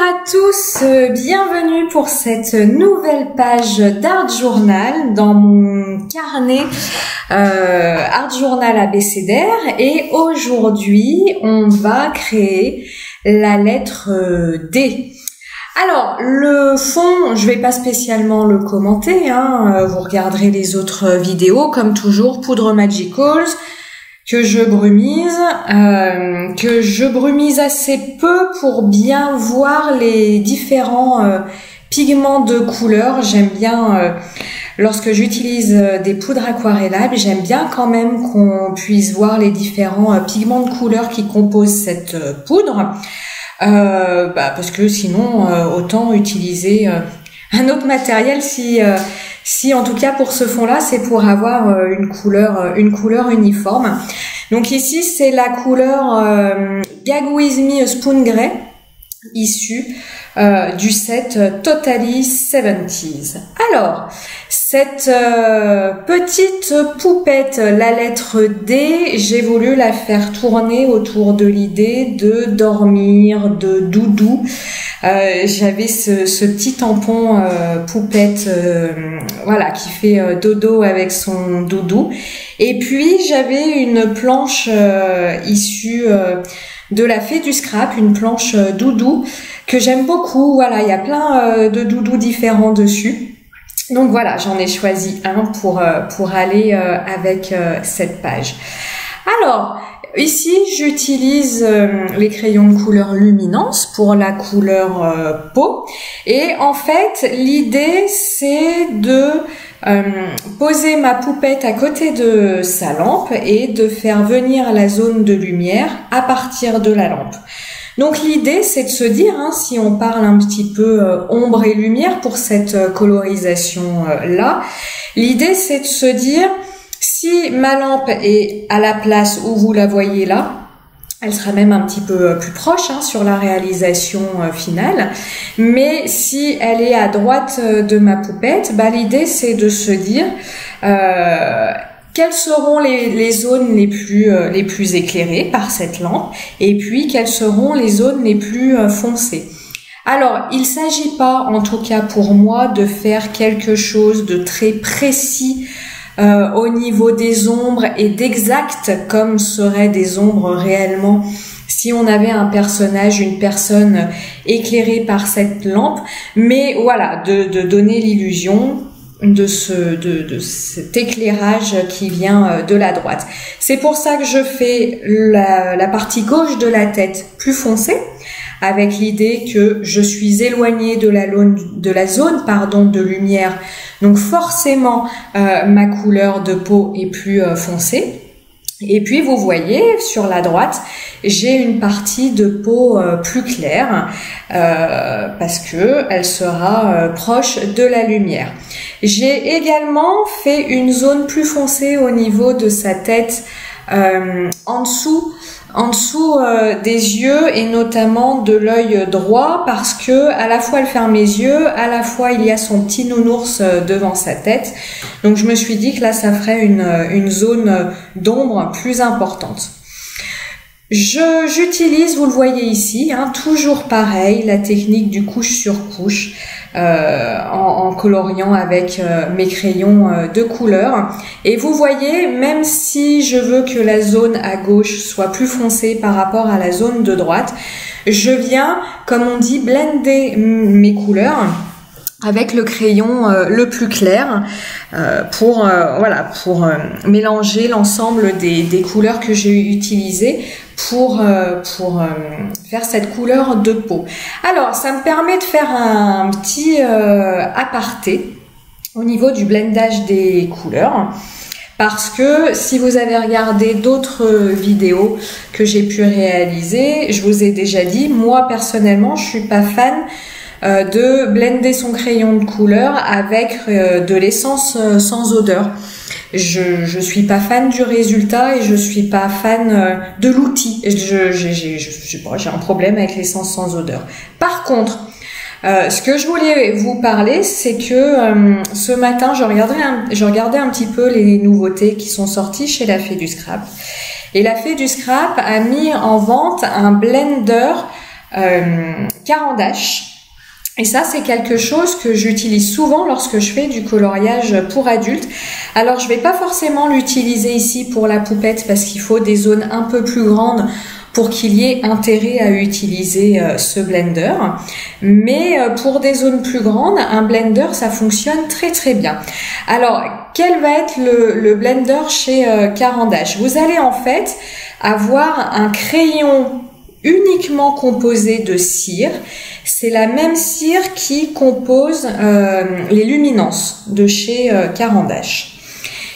à tous, bienvenue pour cette nouvelle page d'Art Journal dans mon carnet Art Journal abécédaire, et aujourd'hui on va créer la lettre D. Alors le fond, je vais pas spécialement le commenter, vous regarderez les autres vidéos comme toujours. Poudre Magicals que je brumise assez peu pour bien voir les différents pigments de couleurs. J'aime bien, lorsque j'utilise des poudres aquarellables, j'aime bien quand même qu'on puisse voir les différents pigments de couleurs qui composent cette poudre, parce que sinon autant utiliser un autre matériel si en tout cas pour ce fond là c'est pour avoir une couleur uniforme. Donc ici c'est la couleur Gag With Me Spoon Grey issue du set Totally 70s. Alors cette petite poupette, la lettre D, j'ai voulu la faire tourner autour de l'idée de dormir, de doudou. J'avais ce petit tampon poupette voilà, qui fait dodo avec son doudou, et puis j'avais une planche issue de la Fée du Scrap, une planche doudou que j'aime beaucoup. Voilà, il y a plein de doudous différents dessus. Donc voilà, j'en ai choisi un pour aller avec cette page. Alors ici, j'utilise les crayons de couleur luminance pour la couleur peau. Et en fait, l'idée, c'est de poser ma poupette à côté de sa lampe et de faire venir la zone de lumière à partir de la lampe. Donc l'idée, c'est de se dire, si on parle un petit peu ombre et lumière pour cette colorisation là, l'idée, c'est de se dire, si ma lampe est à la place où vous la voyez là, elle sera même un petit peu plus proche sur la réalisation finale. Mais si elle est à droite de ma poupette, l'idée c'est de se dire quelles seront les zones les plus éclairées par cette lampe, et puis quelles seront les zones les plus foncées. Alors, il s'agit pas, en tout cas pour moi, de faire quelque chose de très précis au niveau des ombres et d'exact comme seraient des ombres réellement si on avait un personnage, une personne éclairée par cette lampe, mais voilà, de donner l'illusion de cet éclairage qui vient de la droite. C'est pour ça que je fais la partie gauche de la tête plus foncée, avec l'idée que je suis éloignée de la zone de lumière. Donc forcément, ma couleur de peau est plus foncée. Et puis vous voyez, sur la droite, j'ai une partie de peau plus claire, parce que elle sera proche de la lumière. J'ai également fait une zone plus foncée au niveau de sa tête, en dessous des yeux, et notamment de l'œil droit, parce que à la fois elle ferme les yeux, à la fois il y a son petit nounours devant sa tête. Donc je me suis dit que là ça ferait une zone d'ombre plus importante. J'utilise, vous le voyez ici, toujours pareil, la technique du couche sur couche, en coloriant avec mes crayons de couleur. Et vous voyez, même si je veux que la zone à gauche soit plus foncée par rapport à la zone de droite, je viens, comme on dit, blender mes couleurs avec le crayon le plus clair, pour mélanger l'ensemble des couleurs que j'ai utilisées pour faire cette couleur de peau. Alors ça me permet de faire un petit aparté au niveau du blendage des couleurs, parce que si vous avez regardé d'autres vidéos que j'ai pu réaliser, je vous ai déjà dit, moi personnellement je suis pas fan de blender son crayon de couleur avec de l'essence sans odeur. Je suis pas fan du résultat et je suis pas fan de l'outil. J'ai un problème avec l'essence sans odeur. Par contre, ce que je voulais vous parler, c'est que ce matin, je regardais un petit peu les nouveautés qui sont sorties chez la Fée du Scrap. Et la Fée du Scrap a mis en vente un blender Caran d'Ache. Et ça, c'est quelque chose que j'utilise souvent lorsque je fais du coloriage pour adultes. Alors, je vais pas forcément l'utiliser ici pour la poupette parce qu'il faut des zones un peu plus grandes pour qu'il y ait intérêt à utiliser ce blender. Mais pour des zones plus grandes, un blender, ça fonctionne très très bien. Alors, quel va être le blender chez Caran d'Ache? Vous allez en fait avoir un crayon uniquement composé de cire. C'est la même cire qui compose les luminances de chez Caran d'Ache.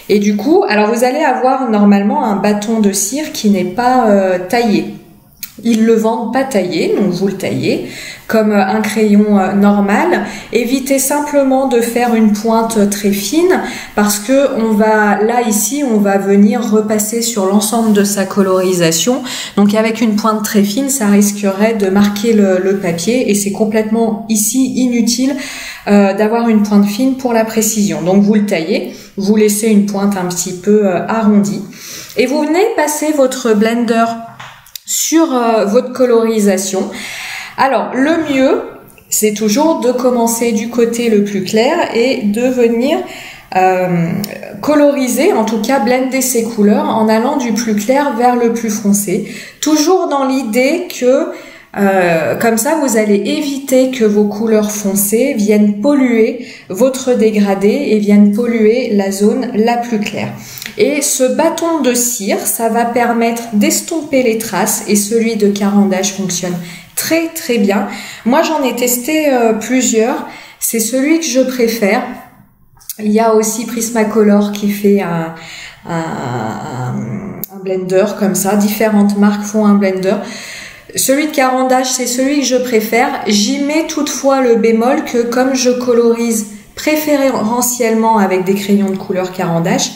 Et du coup, alors vous allez avoir normalement un bâton de cire qui n'est pas taillé. Ils le vendent pas taillé, donc vous le taillez comme un crayon normal. Évitez simplement de faire une pointe très fine parce que ici on va venir repasser sur l'ensemble de sa colorisation. Donc avec une pointe très fine, ça risquerait de marquer le papier et c'est complètement ici inutile d'avoir une pointe fine pour la précision. Donc vous le taillez, vous laissez une pointe un petit peu arrondie et vous venez passer votre blender sur votre colorisation. Alors, le mieux, c'est toujours de commencer du côté le plus clair et de venir coloriser, en tout cas blender ses couleurs en allant du plus clair vers le plus foncé. Toujours dans l'idée que comme ça, vous allez éviter que vos couleurs foncées viennent polluer votre dégradé et viennent polluer la zone la plus claire. Et ce bâton de cire, ça va permettre d'estomper les traces et celui de Caran d'Ache fonctionne très très bien. Moi, j'en ai testé plusieurs. C'est celui que je préfère. Il y a aussi Prismacolor qui fait un blender comme ça. Différentes marques font un blender. Celui de Caran d'Ache, c'est celui que je préfère. J'y mets toutefois le bémol que comme je colorise préférentiellement avec des crayons de couleur Caran d'Ache,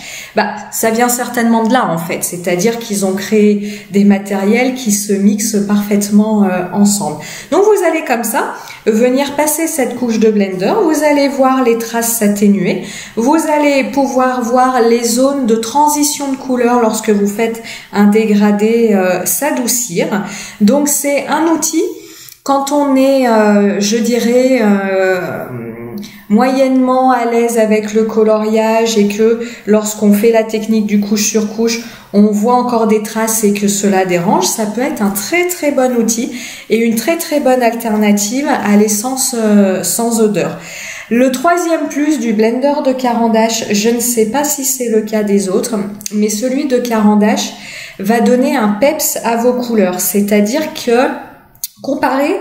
ça vient certainement de là en fait. C'est-à-dire qu'ils ont créé des matériels qui se mixent parfaitement ensemble. Donc vous allez comme ça venir passer cette couche de blender, vous allez voir les traces s'atténuer, vous allez pouvoir voir les zones de transition de couleur lorsque vous faites un dégradé s'adoucir. Donc c'est un outil quand on est, je dirais, moyennement à l'aise avec le coloriage et que lorsqu'on fait la technique du couche sur couche, on voit encore des traces et que cela dérange, ça peut être un très très bon outil et une très très bonne alternative à l'essence sans odeur. Le troisième plus du blender de Caran d'Ache, je ne sais pas si c'est le cas des autres, mais celui de Caran d'Ache va donner un peps à vos couleurs, c'est-à-dire que comparé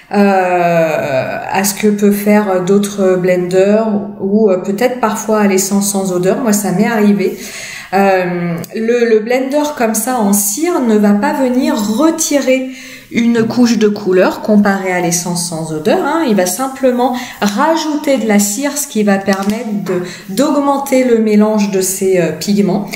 à ce que peut faire d'autres blenders ou peut-être parfois à l'essence sans odeur, moi ça m'est arrivé. Le blender comme ça en cire ne va pas venir retirer une couche de couleur comparée à l'essence sans odeur, hein. Il va simplement rajouter de la cire, ce qui va permettre d'augmenter le mélange de ces pigments.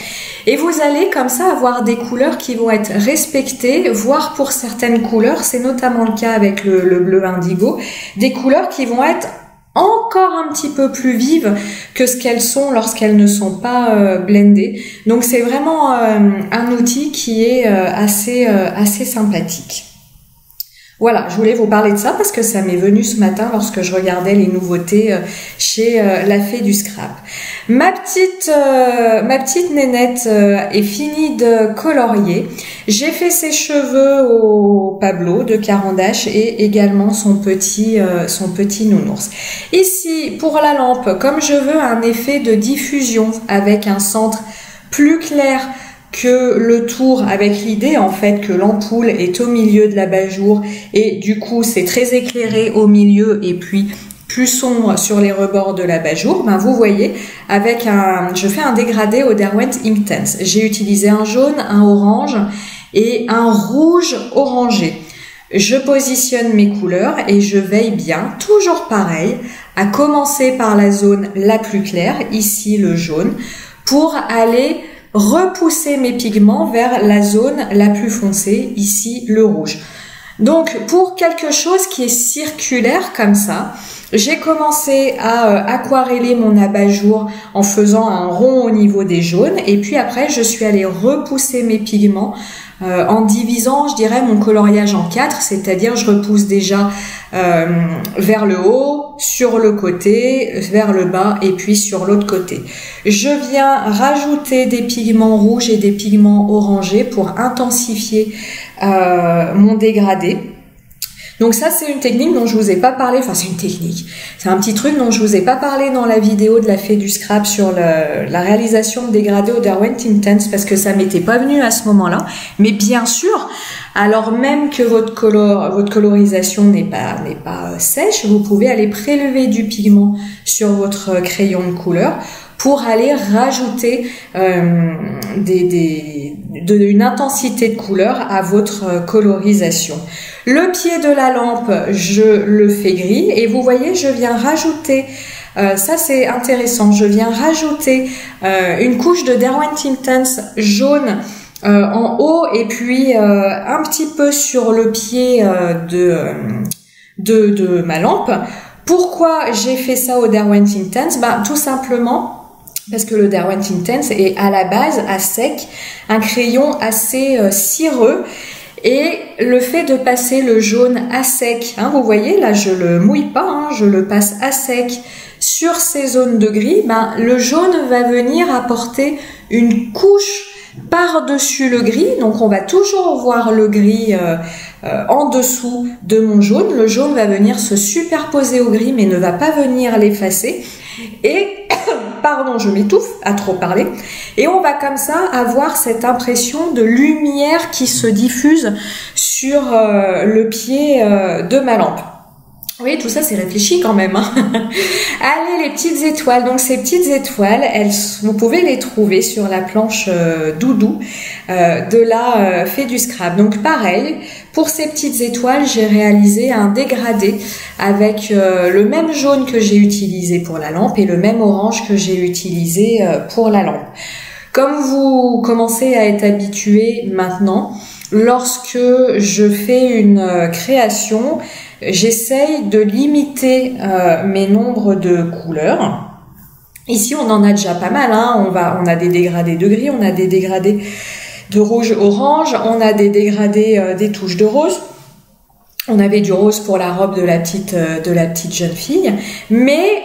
Et vous allez comme ça avoir des couleurs qui vont être respectées, voire pour certaines couleurs, c'est notamment le cas avec le bleu indigo, des couleurs qui vont être encore un petit peu plus vives que ce qu'elles sont lorsqu'elles ne sont pas blendées. Donc c'est vraiment un outil qui est assez sympathique. Voilà, je voulais vous parler de ça parce que ça m'est venu ce matin lorsque je regardais les nouveautés chez La Fée du Scrap. Ma petite nénette est finie de colorier. J'ai fait ses cheveux au Pablo de Caran d'Ache et également son petit nounours. Ici, pour la lampe, comme je veux un effet de diffusion avec un centre plus clair que le tour, avec l'idée en fait que l'ampoule est au milieu de l'abat-jour et du coup c'est très éclairé au milieu et puis plus sombre sur les rebords de l'abat-jour, vous voyez, je fais un dégradé au Derwent Inktense. J'ai utilisé un jaune, un orange et un rouge orangé. Je positionne mes couleurs et je veille bien, toujours pareil, à commencer par la zone la plus claire, ici le jaune, pour aller repousser mes pigments vers la zone la plus foncée, ici le rouge. Donc pour quelque chose qui est circulaire comme ça, j'ai commencé à aquareller mon abat-jour en faisant un rond au niveau des jaunes, et puis après je suis allée repousser mes pigments en divisant, je dirais, mon coloriage en 4, c'est-à-dire je repousse déjà vers le haut, sur le côté, vers le bas et puis sur l'autre côté. Je viens rajouter des pigments rouges et des pigments orangés pour intensifier mon dégradé. Donc ça, c'est une technique dont je vous ai pas parlé, enfin c'est une technique, c'est un petit truc dont je vous ai pas parlé dans la vidéo de la fée du scrap sur la réalisation de dégradé au Derwent Intense parce que ça m'était pas venu à ce moment-là. Mais bien sûr, alors même que votre colorisation n'est pas sèche, vous pouvez aller prélever du pigment sur votre crayon de couleur pour aller rajouter une intensité de couleur à votre colorisation. Le pied de la lampe, je le fais gris et vous voyez, je viens rajouter, ça c'est intéressant, je viens rajouter une couche de Derwent Intense jaune en haut et puis un petit peu sur le pied de ma lampe. Pourquoi j'ai fait ça au Derwent Intense? Tout simplement parce que le Derwent Intense est à la base à sec, un crayon assez cireux, et le fait de passer le jaune à sec, vous voyez là je le mouille pas, je le passe à sec sur ces zones de gris, le jaune va venir apporter une couche par-dessus le gris, donc on va toujours voir le gris en dessous de mon jaune. Le jaune va venir se superposer au gris mais ne va pas venir l'effacer. Et, pardon, je m'étouffe à trop parler, et on va comme ça avoir cette impression de lumière qui se diffuse sur le pied de ma lampe. Oui, tout ça c'est réfléchi quand même. Allez, les petites étoiles. Donc ces petites étoiles, vous pouvez les trouver sur la planche doudou de la fée du scrap. Donc pareil, pour ces petites étoiles, j'ai réalisé un dégradé avec le même jaune que j'ai utilisé pour la lampe et le même orange que j'ai utilisé pour la lampe. Comme vous commencez à être habitué maintenant, lorsque je fais une création, j'essaye de limiter mes nombres de couleurs. Ici, on en a déjà pas mal. On a des dégradés de gris, on a des dégradés de rouge-orange, on a des dégradés des touches de rose. On avait du rose pour la robe de la petite jeune fille. Mais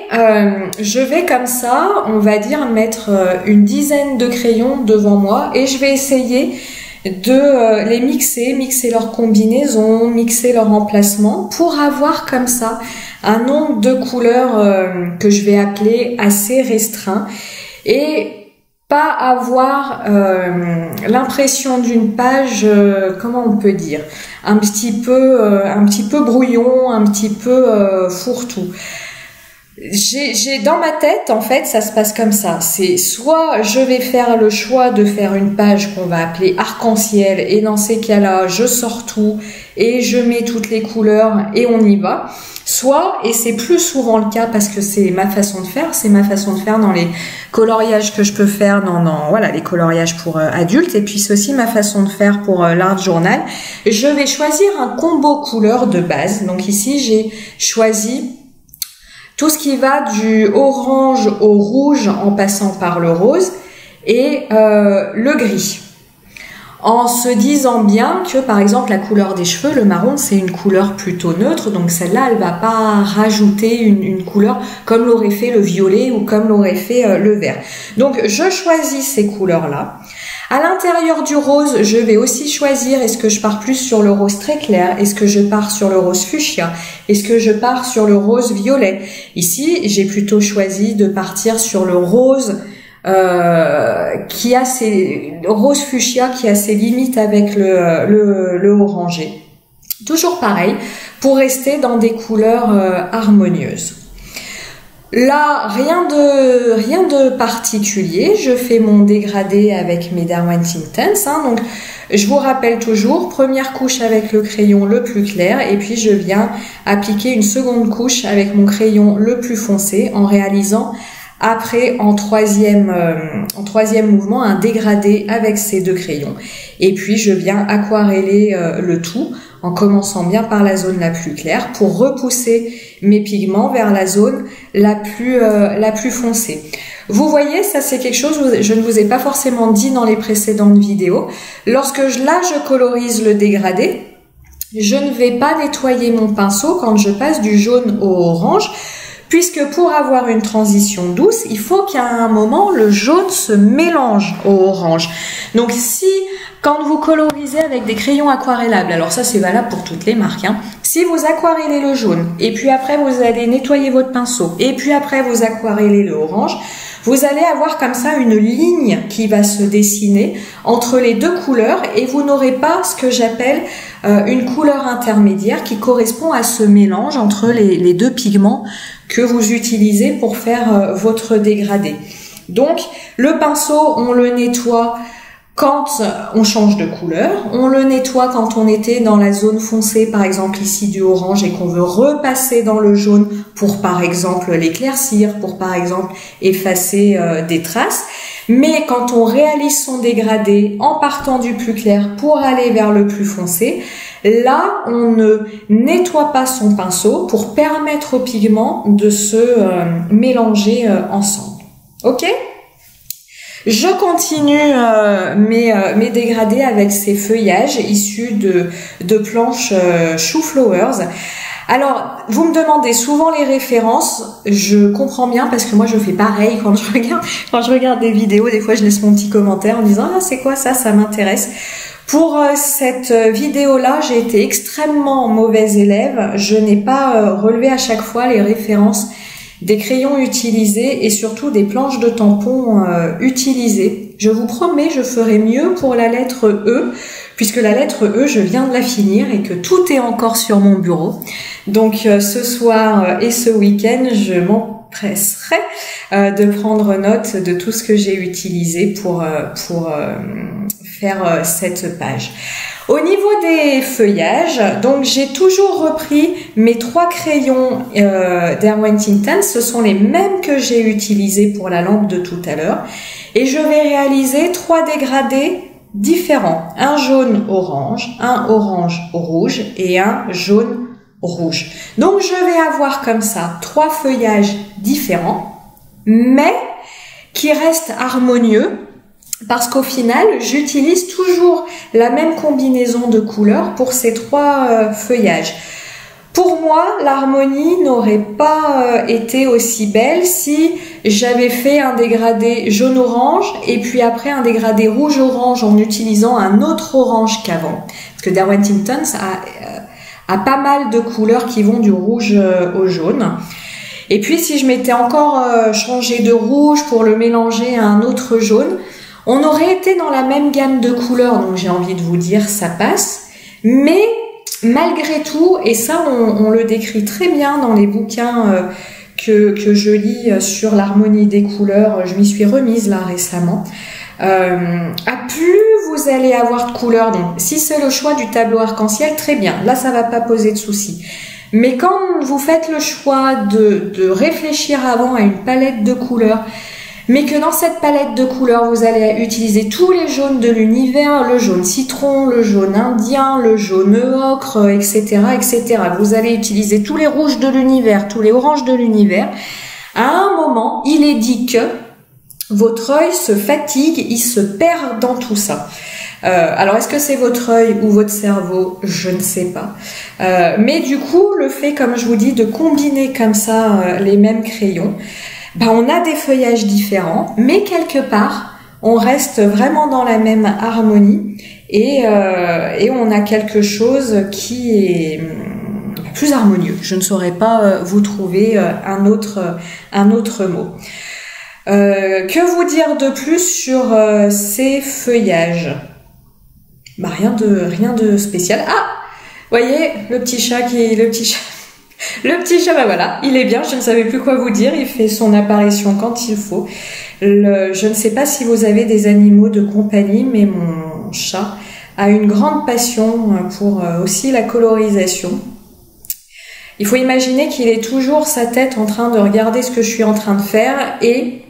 je vais comme ça, on va dire, mettre une dizaine de crayons devant moi et je vais essayer de les mixer leur combinaison, mixer leur emplacement pour avoir comme ça un nombre de couleurs que je vais appeler assez restreint et pas avoir l'impression d'une page, comment on peut dire, un petit peu brouillon, un petit peu fourre-tout. J'ai dans ma tête, en fait, ça se passe comme ça. C'est soit je vais faire le choix de faire une page qu'on va appeler arc-en-ciel et dans ces cas-là, je sors tout et je mets toutes les couleurs et on y va. Soit, et c'est plus souvent le cas parce que c'est ma façon de faire, dans les coloriages que je peux faire voilà, les coloriages pour adultes, et puis c'est aussi ma façon de faire pour l'art journal. Je vais choisir un combo couleur de base. Donc ici, j'ai choisi tout ce qui va du orange au rouge en passant par le rose et le gris. En se disant bien que, par exemple, la couleur des cheveux, le marron, c'est une couleur plutôt neutre, donc celle-là, elle va pas rajouter une couleur comme l'aurait fait le violet ou comme l'aurait fait le vert. Donc, je choisis ces couleurs-là. À l'intérieur du rose, je vais aussi choisir, est-ce que je pars plus sur le rose très clair, est-ce que je pars sur le rose fuchsia, est-ce que je pars sur le rose violet. Ici, j'ai plutôt choisi de partir sur le rose qui a ses rose fuchsia, qui a ses limites avec le orangé. Toujours pareil, pour rester dans des couleurs harmonieuses. Là, rien de particulier. Je fais mon dégradé avec mes Derwent Intense. Donc, je vous rappelle toujours, première couche avec le crayon le plus clair et puis je viens appliquer une seconde couche avec mon crayon le plus foncé en réalisant Après, en troisième mouvement, un dégradé avec ces 2 crayons. Et puis, je viens aquareller le tout en commençant bien par la zone la plus claire pour repousser mes pigments vers la zone la plus foncée. Vous voyez, ça c'est quelque chose que je ne vous ai pas forcément dit dans les précédentes vidéos. Lorsque je colorise le dégradé, je ne vais pas nettoyer mon pinceau quand je passe du jaune au orange, puisque pour avoir une transition douce, il faut qu'à un moment, le jaune se mélange au orange. Donc si, quand vous colorisez avec des crayons aquarellables, alors ça c'est valable pour toutes les marques, hein, si vous aquarellez le jaune, et puis après vous allez nettoyer votre pinceau, et puis après vous aquarellez le orange, vous allez avoir comme ça une ligne qui va se dessiner entre les 2 couleurs et vous n'aurez pas ce que j'appelle une couleur intermédiaire qui correspond à ce mélange entre les 2 pigments que vous utilisez pour faire votre dégradé. Donc le pinceau, on le nettoie quand on change de couleur, on le nettoie quand on était dans la zone foncée, par exemple ici du orange, et qu'on veut repasser dans le jaune pour par exemple l'éclaircir, pour par exemple effacer des traces. Mais quand on réalise son dégradé en partant du plus clair pour aller vers le plus foncé, là on ne nettoie pas son pinceau pour permettre aux pigments de se mélanger ensemble. Ok ? Je continue mes dégradés avec ces feuillages issus de planches Chou Flowers. Alors, vous me demandez souvent les références, je comprends bien parce que moi je fais pareil quand je regarde des vidéos, des fois je laisse mon petit commentaire en disant « Ah, c'est quoi ça, ça m'intéresse ». Pour cette vidéo-là, j'ai été extrêmement mauvaise élève, je n'ai pas relevé à chaque fois les références des crayons utilisés et surtout des planches de tampons utilisées. Je vous promets, je ferai mieux pour la lettre E, puisque la lettre E, je viens de la finir et que tout est encore sur mon bureau. Donc ce soir et ce week-end, je m'empresserai de prendre note de tout ce que j'ai utilisé pour faire cette page. Au niveau des feuillages, donc j'ai toujours repris mes 3 crayons d'Erwin Tint. Ce sont les mêmes que j'ai utilisés pour la lampe de tout à l'heure. Et je vais réaliser 3 dégradés différents. Un jaune-orange, un orange-rouge et un jaune-rouge. Donc je vais avoir comme ça 3 feuillages différents, mais qui restent harmonieux. Parce qu'au final, j'utilise toujours la même combinaison de couleurs pour ces 3 feuillages. Pour moi, l'harmonie n'aurait pas été aussi belle si j'avais fait un dégradé jaune-orange et puis après un dégradé rouge-orange en utilisant un autre orange qu'avant. Parce que Derwent Tintons a pas mal de couleurs qui vont du rouge au jaune. Et puis si je m'étais encore changé de rouge pour le mélanger à un autre jaune, on aurait été dans la même gamme de couleurs, donc j'ai envie de vous dire ça passe. Mais malgré tout, et ça on le décrit très bien dans les bouquins que je lis sur l'harmonie des couleurs, je m'y suis remise là récemment, à plus vous allez avoir de couleurs, donc si c'est le choix du tableau arc-en-ciel, très bien, là ça va pas poser de soucis. Mais quand vous faites le choix de réfléchir avant à une palette de couleurs, mais que dans cette palette de couleurs, vous allez utiliser tous les jaunes de l'univers, le jaune citron, le jaune indien, le jaune ocre, etc., etc. Vous allez utiliser tous les rouges de l'univers, tous les oranges de l'univers. À un moment, il est dit que votre œil se fatigue, il se perd dans tout ça. Alors, est-ce que c'est votre œil ou votre cerveau? Je ne sais pas. Mais du coup, le fait, comme je vous dis, de combiner comme ça les mêmes crayons, on a des feuillages différents, mais quelque part, on reste vraiment dans la même harmonie et on a quelque chose qui est plus harmonieux. Je ne saurais pas vous trouver un autre mot. Que vous dire de plus sur ces feuillages? Rien de spécial. Ah, voyez le petit chat. Le petit chat, voilà, il est bien, je ne savais plus quoi vous dire, il fait son apparition quand il faut. Je ne sais pas si vous avez des animaux de compagnie, mais mon chat a une grande passion pour aussi la colorisation. Il faut imaginer qu'il est toujours sa tête en train de regarder ce que je suis en train de faire, et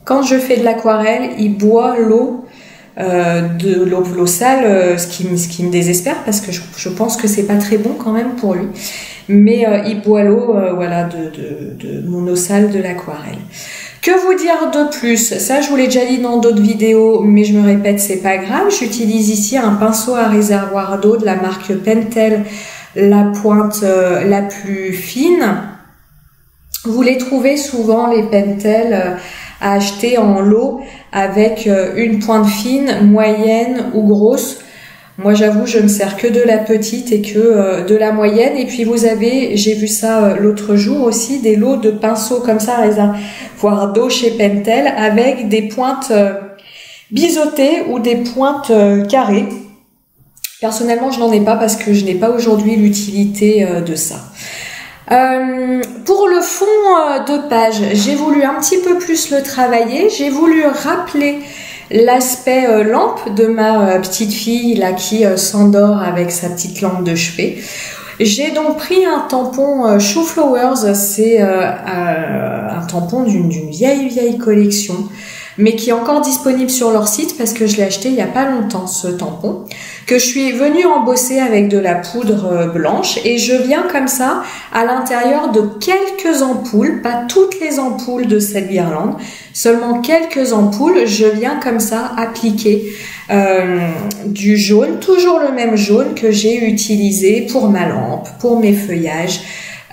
quand je fais de l'aquarelle, il boit l'eau de l'eau sale, ce qui me désespère parce que je pense que c'est pas très bon quand même pour lui. Mais il boit l'eau voilà, de mon eau sale de l'aquarelle. Que vous dire de plus? Ça, je vous l'ai déjà dit dans d'autres vidéos, mais je me répète, c'est pas grave. J'utilise ici un pinceau à réservoir d'eau de la marque Pentel, la pointe la plus fine. Vous les trouvez souvent, les Pentel, à acheter en lot avec une pointe fine, moyenne ou grosse. Moi, j'avoue, je me sers que de la petite et que de la moyenne. Et puis, vous avez, j'ai vu ça l'autre jour aussi, des lots de pinceaux comme ça, réservoir d'eau chez Pentel, avec des pointes biseautées ou des pointes carrées. Personnellement, je n'en ai pas parce que je n'ai pas aujourd'hui l'utilité de ça. Pour le fond de page, j'ai voulu un petit peu plus le travailler. J'ai voulu rappeler l'aspect lampe de ma petite fille là qui s'endort avec sa petite lampe de chevet. J'ai donc pris un tampon Shoe Flowers, c'est un tampon d'une vieille collection, mais qui est encore disponible sur leur site parce que je l'ai acheté il n'y a pas longtemps, ce tampon, que je suis venue embosser avec de la poudre blanche, et je viens comme ça à l'intérieur de quelques ampoules, pas toutes les ampoules de cette guirlande, seulement quelques ampoules, je viens comme ça appliquer du jaune, toujours le même jaune que j'ai utilisé pour ma lampe, pour mes feuillages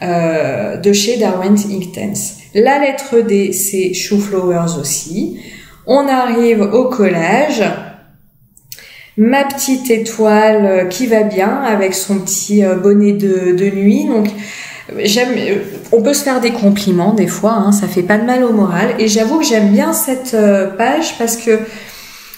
de chez Derwent Inktense. La lettre D, c'est Shoe Flowers aussi. On arrive au collage. Ma petite étoile qui va bien avec son petit bonnet de nuit. Donc, on peut se faire des compliments des fois, hein, ça fait pas de mal au moral. Et j'avoue que j'aime bien cette page parce que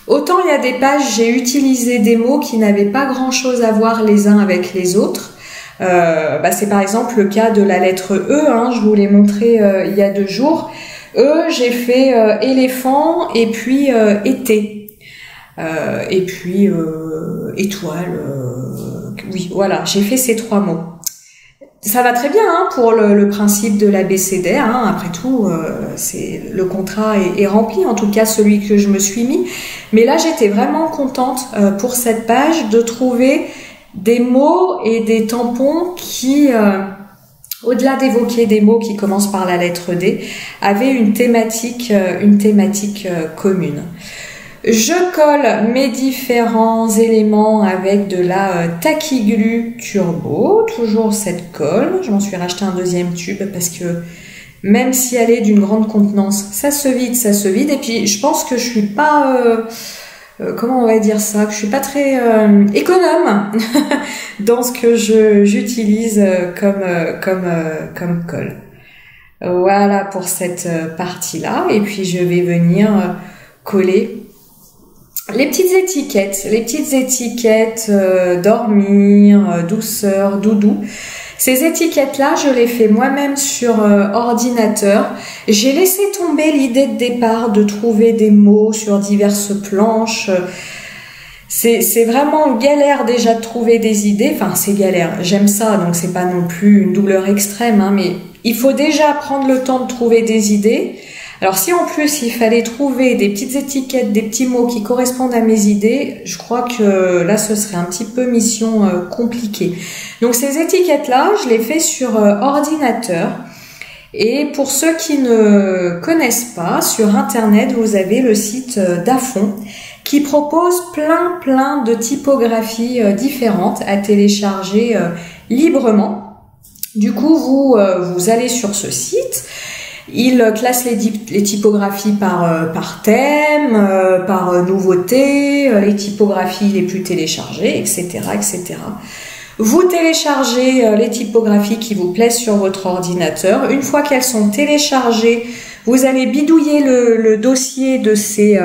autant il y a des pages, j'ai utilisé des mots qui n'avaient pas grand chose à voir les uns avec les autres. C'est par exemple le cas de la lettre E, hein, je vous l'ai montré il y a 2 jours. E, j'ai fait éléphant et puis été. Et puis étoile. Oui, voilà, j'ai fait ces 3 mots. Ça va très bien hein, pour le principe de l'abécédaire. Hein. Après tout, le contrat est rempli, en tout cas celui que je me suis mis. Mais là, j'étais vraiment contente pour cette page de trouver des mots et des tampons qui, au-delà d'évoquer des mots qui commencent par la lettre D, avaient une thématique commune. Je colle mes différents éléments avec de la Tacky-Glue Turbo, toujours cette colle. Je m'en suis racheté un 2e tube parce que même si elle est d'une grande contenance, ça se vide. Et puis je pense que je suis pas, comment on va dire ça, que je suis pas très économe dans ce que j'utilise comme colle. Voilà pour cette partie-là. Et puis je vais venir coller les petites étiquettes, dormir, douceur, doudou. Ces étiquettes-là, je les fais moi-même sur ordinateur. J'ai laissé tomber l'idée de départ de trouver des mots sur diverses planches. C'est vraiment galère déjà de trouver des idées. Enfin, c'est galère. J'aime ça, donc c'est pas non plus une douleur extrême, hein, mais il faut déjà prendre le temps de trouver des idées. Alors si en plus il fallait trouver des petites étiquettes, des petits mots qui correspondent à mes idées, je crois que là ce serait un petit peu mission compliquée. Donc ces étiquettes-là, je les fais sur ordinateur. Et pour ceux qui ne connaissent pas, sur internet, vous avez le site d'Afon qui propose plein de typographies différentes à télécharger librement. Du coup, vous allez sur ce site. Il classe les typographies par thème, par nouveauté, les typographies les plus téléchargées, etc., etc. Vous téléchargez les typographies qui vous plaisent sur votre ordinateur. Une fois qu'elles sont téléchargées, vous allez bidouiller le dossier de ces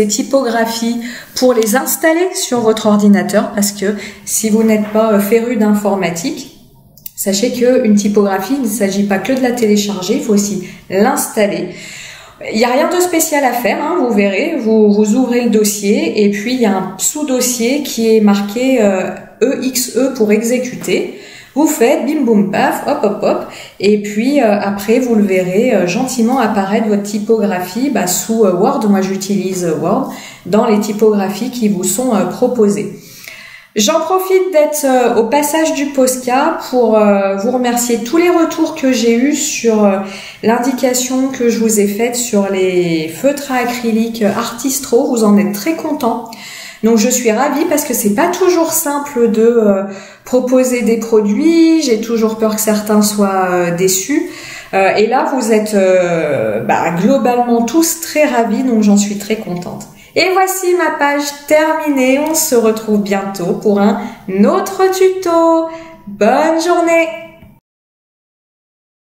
typographies pour les installer sur votre ordinateur, parce que si vous n'êtes pas féru d'informatique, sachez qu'une typographie, il ne s'agit pas que de la télécharger, il faut aussi l'installer. Il n'y a rien de spécial à faire, hein, vous verrez, vous ouvrez le dossier et puis il y a un sous-dossier qui est marqué EXE pour exécuter. Vous faites bim boum paf, hop hop hop, et puis après vous le verrez gentiment apparaître votre typographie sous Word. Moi j'utilise Word dans les typographies qui vous sont proposées. J'en profite d'être au passage du Posca pour vous remercier tous les retours que j'ai eus sur l'indication que je vous ai faite sur les feutres à acrylique Artistro. Vous en êtes très contents. Donc je suis ravie parce que c'est pas toujours simple de proposer des produits. J'ai toujours peur que certains soient déçus. Et là vous êtes globalement tous très ravis, donc j'en suis très contente. Et voici ma page terminée. On se retrouve bientôt pour un autre tuto. Bonne journée!